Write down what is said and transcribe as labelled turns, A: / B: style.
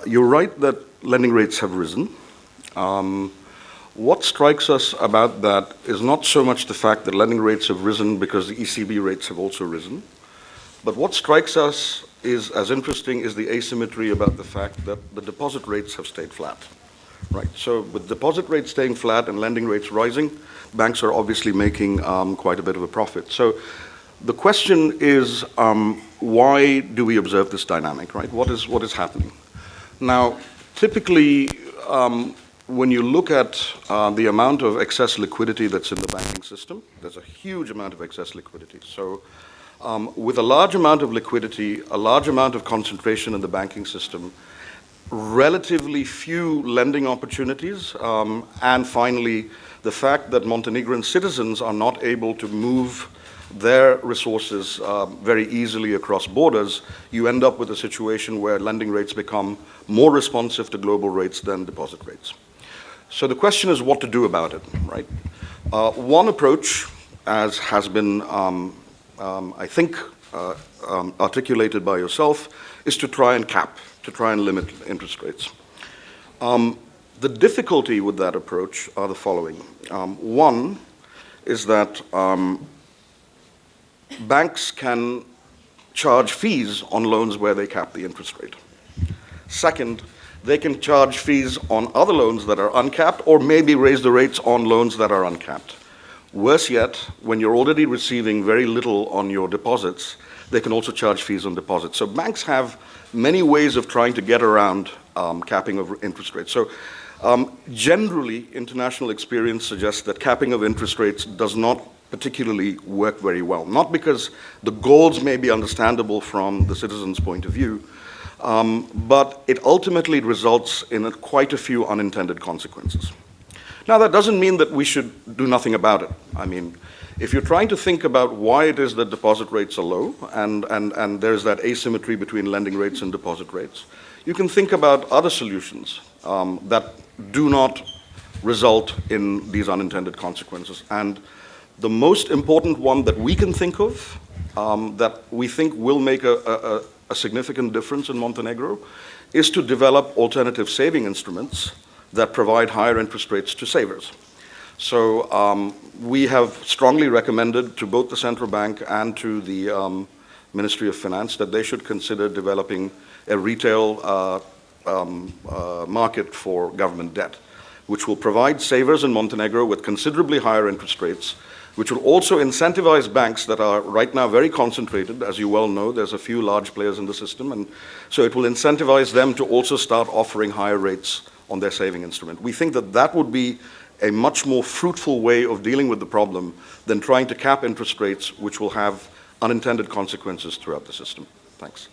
A: You're right that lending rates have risen. What strikes us about that is not so much the fact that lending rates have risen because the ECB rates have also risen, but what strikes us is as interesting is the asymmetry about the fact that the deposit rates have stayed flat. Right. So with deposit rates staying flat and lending rates rising, banks are obviously making quite a bit of a profit. So the question is, why do we observe this dynamic, right? What is happening? Now, typically, when you look at the amount of excess liquidity that's in the banking system, there's a huge amount of excess liquidity. So with a large amount of liquidity, a large amount of concentration in the banking system, relatively few lending opportunities, and finally, the fact that Montenegrin citizens are not able to move their resources very easily across borders, you end up with a situation where lending rates become more responsive to global rates than deposit rates. So the question is what to do about it, right? One approach, as has been, I think, articulated by yourself, is to try and cap, to try and limit interest rates. The difficulty with that approach are the following. One is that banks can charge fees on loans where they cap the interest rate. Second, they can charge fees on other loans that are uncapped or maybe raise the rates on loans that are uncapped. Worse yet, when you're already receiving very little on your deposits, they can also charge fees on deposits. So banks have many ways of trying to get around capping of interest rates. So generally, international experience suggests that capping of interest rates does not particularly work very well. Not because the goals may be understandable from the citizen's point of view, but it ultimately results in quite a few unintended consequences. Now, that doesn't mean that we should do nothing about it. I mean, if you're trying to think about why it is that deposit rates are low, and there's that asymmetry between lending rates and deposit rates, you can think about other solutions that do not result in these unintended consequences. And the most important one that we can think of, that we think will make a significant difference in Montenegro, is to develop alternative saving instruments that provide higher interest rates to savers. So we have strongly recommended to both the central bank and to the Ministry of Finance that they should consider developing a retail market for government debt, which will provide savers in Montenegro with considerably higher interest rates, which will also incentivize banks that are right now very concentrated. As you well know, there's a few large players in the system, and so it will incentivize them to also start offering higher rates on their saving instrument. We think that that would be a much more fruitful way of dealing with the problem than trying to cap interest rates, which will have unintended consequences throughout the system. Thanks.